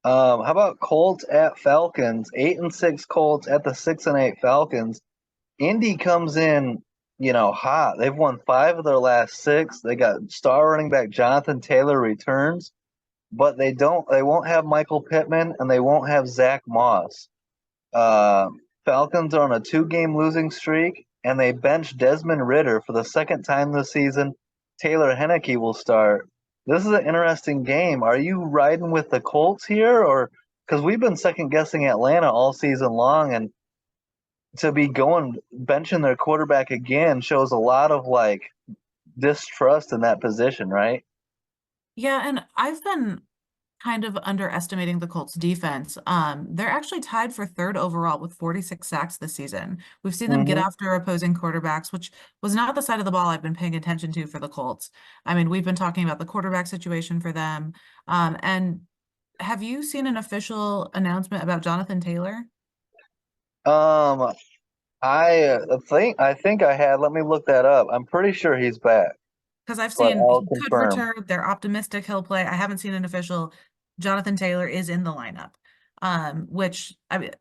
How about Colts at Falcons? 8-6 Colts at the 6-8 Falcons. Indy comes in, hot. They've won five of their last six. They got star running back Jonathan Taylor returns, but they won't have Michael Pittman and they won't have Zach Moss. Uh, Falcons are on a two-game losing streak, and they bench Desmond Ritter for the second time this season. Taylor Henneke will start. This is an interesting game. Are you riding with the Colts here, or because we've been second guessing Atlanta all season long, and to be going benching their quarterback again shows a lot of like distrust in that position, right? Yeah, and I've been kind of underestimating the Colts defense. They're actually tied for third overall with 46 sacks this season. We've seen them get Hmm. after opposing quarterbacks, which was not the side of the ball I've been paying attention to for the Colts. I mean, we've been talking about the quarterback situation for them. And have you seen an official announcement about Jonathan Taylor? Um, I think I had. Let me look that up. I'm pretty sure he's back, Because I've but seen I'll he could confirm. return. They're optimistic he'll play. I haven't seen an official. Jonathan Taylor is in the lineup. Which I mean,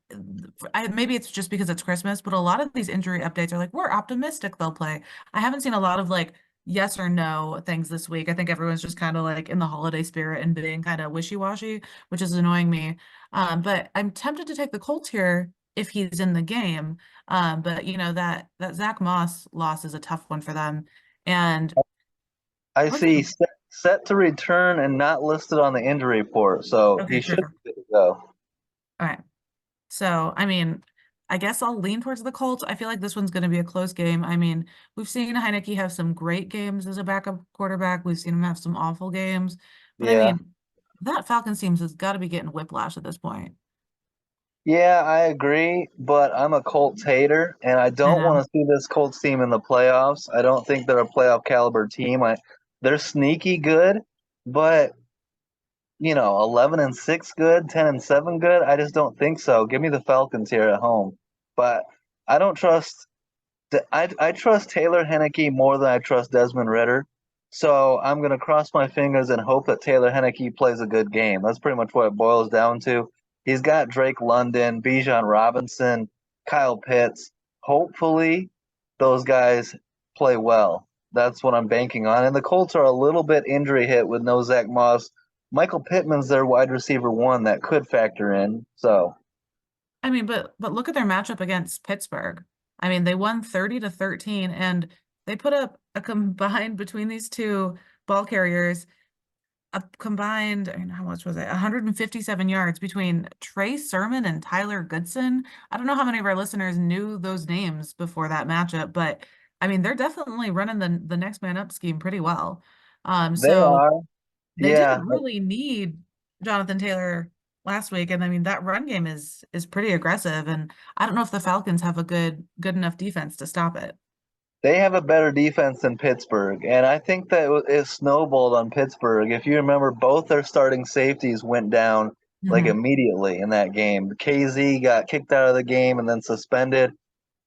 maybe it's just because it's Christmas, but a lot of these injury updates are like, we're optimistic they'll play. I haven't seen a lot of like yes or no things this week. I think everyone's just kind of like in the holiday spirit and being kind of wishy-washy, which is annoying me. But I'm tempted to take the Colts here if he's in the game. But that Zach Moss loss is a tough one for them. And I look at see set to return and not listed on the injury report, so okay, he should perfect. be good to go. All right. So, I mean, I guess I'll lean towards the Colts. I feel like this one's going to be a close game. I mean, we've seen Heineke have some great games as a backup quarterback. We've seen him have some awful games. But I Yeah. mean, that Falcons team has got to be getting whiplash at this point. Yeah, I agree, but I'm a Colts hater, and I I don't know. want to see this Colts team in the playoffs. I don't think they're a playoff caliber team. They're sneaky good, but 11-6 good, 10-7 good. I just don't think so. Give me the Falcons here at home, but I don't trust. I trust Taylor Henneke more than I trust Desmond Ritter. So I'm gonna cross my fingers and hope that Taylor Henneke plays a good game. That's pretty much what it boils down to. He's got Drake London, Bijan Robinson, Kyle Pitts. Hopefully, those guys play well. That's what I'm banking on. And the Colts are a little bit injury hit with no Zach Moss. Michael Pittman's their wide receiver one that could factor in. So I mean, but look at their matchup against Pittsburgh. I mean, they won 30-13 and they put up a combined between these two ball carriers a combined, I mean, how much was it? 157 yards between Trey Sermon and Tyler Goodson. I don't know how many of our listeners knew those names before that matchup, but I mean, they're definitely running the next man up scheme pretty well. they So are. they Yeah. didn't really need Jonathan Taylor last week, and I mean that run game is pretty aggressive, and I don't know if the Falcons have a good enough defense to stop it. They have a better defense than Pittsburgh, and I think that it snowballed on Pittsburgh. If you remember, both their starting safeties went down like Mhm. immediately in that game. KZ got kicked out of the game and then suspended,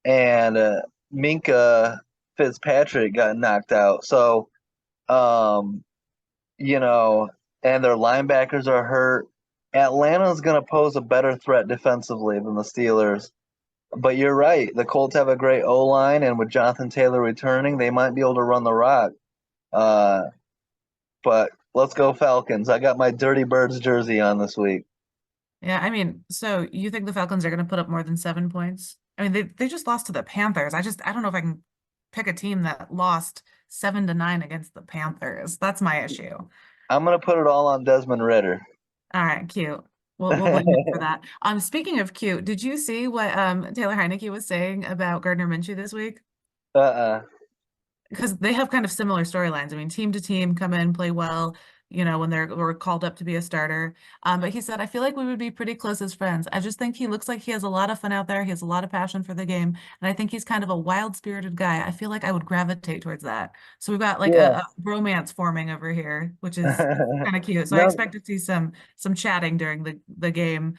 and Minka Fitzpatrick got knocked out. So, um, you know, and their linebackers are hurt. Atlanta's going to pose a better threat defensively than the Steelers. But you're right. The Colts have a great O line, and with Jonathan Taylor returning, they might be able to run the rock. Uh, but let's go Falcons. I got my Dirty Birds jersey on this week. Yeah, I mean, so you think the Falcons are going to put up more than 7 points? I mean, they just lost to the Panthers. I don't know if I can pick a team that lost 7-9 against the Panthers. That's my issue. I'm gonna put it all on Desmond Ritter. All right, cute. We'll blame you for that. Speaking of cute, did you see what Taylor Heineke was saying about Gardner Minshew this week? Uh-uh. Because they have kind of similar storylines. I mean, team to team, come in, play well, when we're called up to be a starter. But he said, I feel like we would be pretty close as friends. I just think he looks like he has a lot of fun out there. He has a lot of passion for the game. And I think he's kind of a wild-spirited guy. I feel like I would gravitate towards that. So we've got like Yeah. a romance forming over here, which is kind of cute. So I No, expect to see some chatting during the game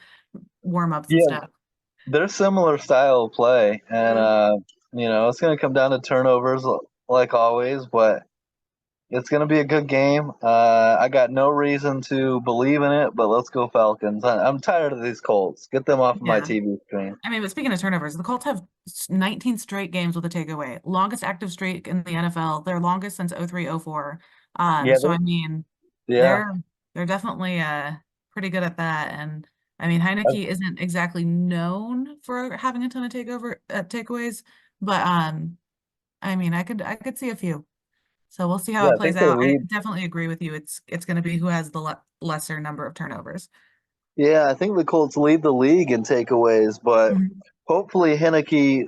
warm-ups and yeah, stuff. they're similar style of play, and Mhm. it's gonna come down to turnovers like always. But It's going to be a good game. I got no reason to believe in it, but let's go Falcons. I'm tired of these Colts. Get them off of my Yeah. TV screen. I mean, but speaking of turnovers, the Colts have 19 straight games with a takeaway. Longest active streak in the NFL. Their longest since 03-04. Yeah, So I mean, yeah. they're they're definitely pretty good at that. And I mean, Heineke isn't exactly known for having a ton of takeaways, but I mean, I could see a few. So we'll see how Yeah, it I plays think they out. I lead. definitely agree with you. It's going to be who has the lesser number of turnovers. Yeah, I think the Colts lead the league in takeaways, but Mhm. hopefully Henneke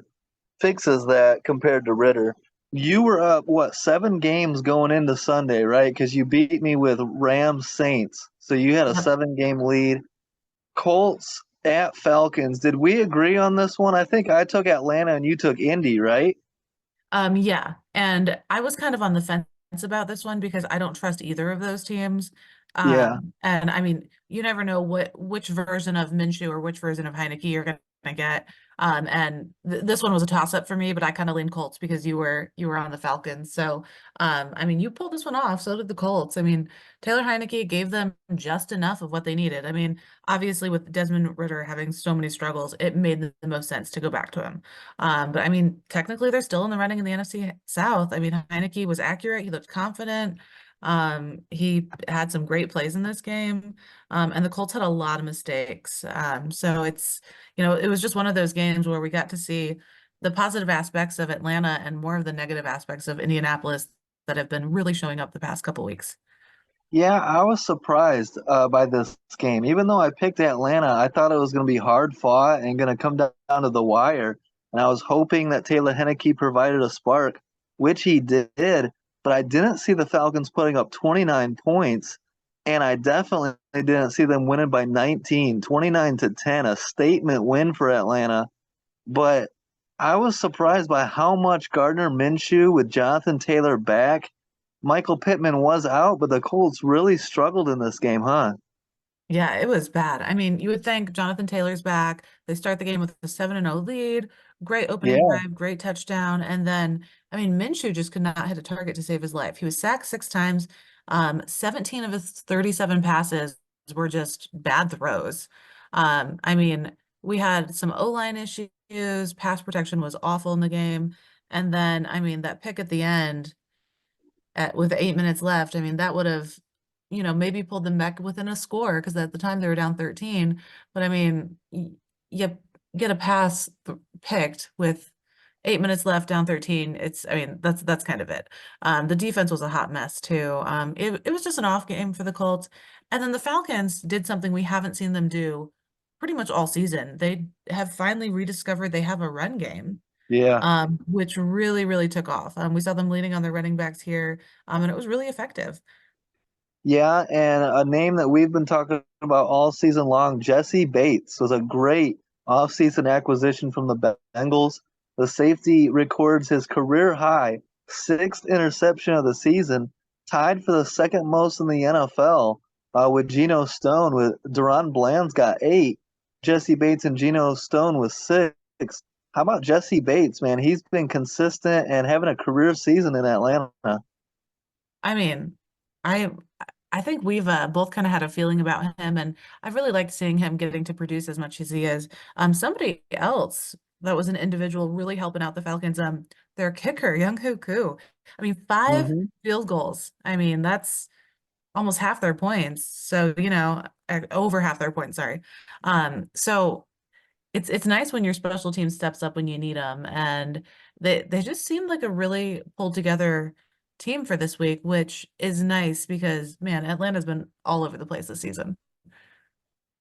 fixes that compared to Ritter. You were up, what, 7 games going into Sunday, right? Because you beat me with Rams Saints. So you had a Yep. 7 game lead. Colts at Falcons. Did we agree on this one? I think I took Atlanta and you took Indy, right? Yeah. And I was kind of on the fence about this one because I don't trust either of those teams. Yeah. And I mean, you never know which version of Minshew or which version of Heineke you're gonna get. And th this one was a toss up for me, but I kind of leaned Colts because you were on the Falcons. So, I mean, you pulled this one off. So did the Colts. I mean, Taylor Heineke gave them just enough of what they needed. I mean, obviously with Desmond Ritter having so many struggles, it made the most sense to go back to him. But I mean, technically they're still in the running in the NFC South. I mean, Heineke was accurate. He looked confident. He had some great plays in this game. And the Colts had a lot of mistakes. So it was just one of those games where we got to see the positive aspects of Atlanta and more of the negative aspects of Indianapolis that have been really showing up the past couple weeks. Yeah, I was surprised by this game. Even though I picked Atlanta, I thought it was going to be hard fought and going to come down to the wire. And I was hoping that Taylor Henneke provided a spark, which he did. But I didn't see the Falcons putting up 29 points. And I definitely didn't see them winning by 19, 29-10, a statement win for Atlanta. But I was surprised by how much Gardner Minshew with Jonathan Taylor back. Michael Pittman was out, but the Colts really struggled in this game, huh? Yeah, it was bad. I mean, you would think Jonathan Taylor's back. They start the game with a 7-0 lead. Great opening Yeah, drive, great touchdown. And then, I mean, Minshew just could not hit a target to save his life. He was sacked 6 times. 17 of his 37 passes were just bad throws. I mean, we had some O-line issues. Pass protection was awful in the game. And then, I mean, that pick at the end with 8 minutes left, I mean, that would have, maybe pulled them back within a score because at the time they were down 13. But I mean, you get a pass picked with 8 minutes left, down 13. I mean, that's kind of it. The defense was a hot mess too. It was just an off game for the Colts. And then the Falcons did something we haven't seen them do pretty much all season. They have finally rediscovered they have a run game, yeah. which really, really took off. We saw them leaning on their running backs here, and it was really effective. Yeah, and a name that we've been talking about all season long, Jesse Bates, was a great offseason acquisition from the Bengals. The safety records his career high 6th interception of the season, tied for the second most in the NFL with Geno Stone. With Deron Bland's got 8, Jesse Bates and Geno Stone with 6. How about Jesse Bates, man? He's been consistent and having a career season in Atlanta. I mean, I I think we've both kind of had a feeling about him, and I've really liked seeing him getting to produce as much as he is. Somebody else that was an individual really helping out the Falcons, their kicker, Young Hoo Koo. I mean, 5 field goals. I mean, that's almost half their points. So, over half their points, sorry. So it's nice when your special team steps up when you need them, and they just seemed like a really pulled together team for this week, which is nice because man, Atlanta's been all over the place this season.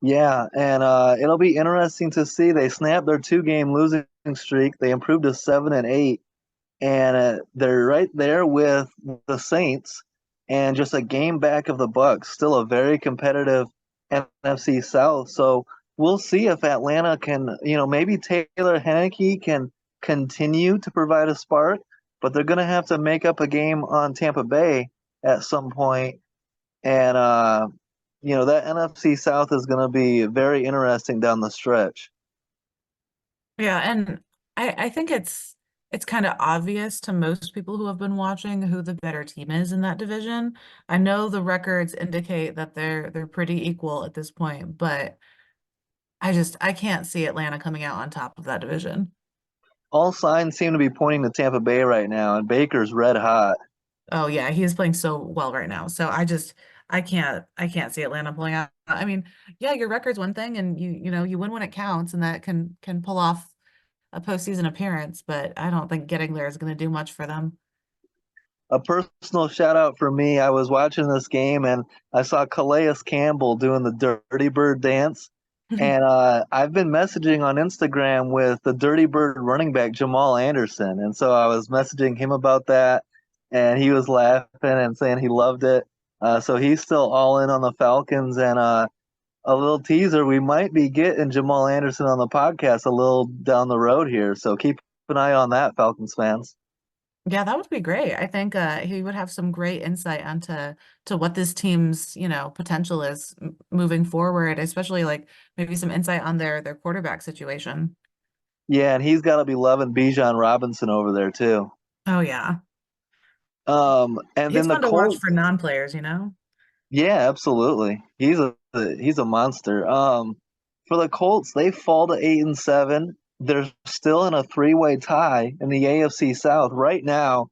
Yeah, and it'll be interesting to see. They snapped their 2 game losing streak. They improved to 7-8, and they're right there with the Saints, and just a game back of the Bucks. Still a very competitive NFC South. So we'll see if Atlanta can, maybe Taylor Henneke can continue to provide a spark, but they're going to have to make up a game on Tampa Bay at some point, and that NFC South is going to be very interesting down the stretch. Yeah, and I think it's kind of obvious to most people who have been watching who the better team is in that division. I know the records indicate that they're pretty equal at this point, but I can't see Atlanta coming out on top of that division. All signs seem to be pointing to Tampa Bay right now, and Baker's red hot. Oh yeah, he is playing so well right now. So I can't see Atlanta pulling out. I mean, yeah, your record's one thing and you win when it counts and that can pull off a postseason appearance, but I don't think getting there is going to do much for them. A personal shout out for me. I was watching this game and I saw Calais Campbell doing the Dirty Bird dance. And I've been messaging on Instagram with the Dirty Bird running back Jamal Anderson. And so I was messaging him about that. And he was laughing and saying he loved it. So he's still all in on the Falcons. And a little teaser, we might be getting Jamal Anderson on the podcast a little down the road here. So keep an eye on that, Falcons fans. Yeah, that would be great. I think he would have some great insight onto to what this team's, potential is moving forward, especially like maybe some insight on their quarterback situation. Yeah, and he's got to be loving Bijan Robinson over there too. Oh yeah. And He's then the fun to watch for Colts. non-players. Yeah, absolutely. He's a monster. For the Colts, they fall to 8-7. They're still in a three-way tie in the AFC South right now.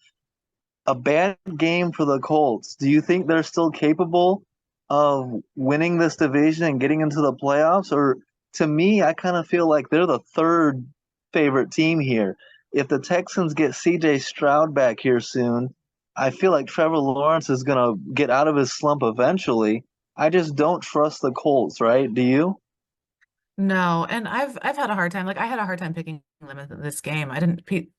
A bad game for the Colts. Do you think they're still capable of winning this division and getting into the playoffs? Or to me, I kind of feel like they're the third favorite team here. If the Texans get CJ Stroud back here soon, I feel like Trevor Lawrence is going to get out of his slump eventually. I just don't trust the Colts, right? Do you? No, and I've had a hard time. Like I had a hard time picking them in this game. I didn't pick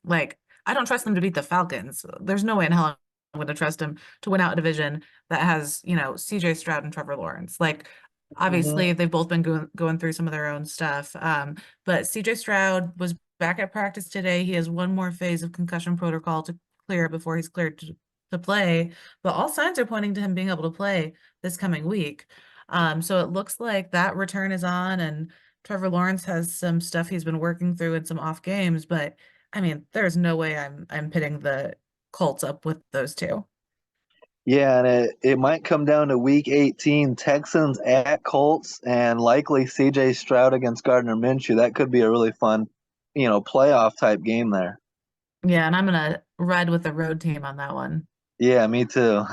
like I don't trust them to beat the Falcons. There's no way in hell I'm going to trust them to win out a division that has, CJ Stroud and Trevor Lawrence. Like Hmm. obviously they've both been going through some of their own stuff. But CJ Stroud was back at practice today. He has one more phase of concussion protocol to clear before he's cleared to play. But all signs are pointing to him being able to play this coming week. So it looks like that return is on, and Trevor Lawrence has some stuff he's been working through in some off games, but I mean, there's no way I'm pitting the Colts up with those two. Yeah, and it might come down to week 18, Texans at Colts, and likely CJ Stroud against Gardner Minshew. That could be a really fun, playoff type game there. Yeah, and I'm gonna ride with the road team on that one. Yeah, me too.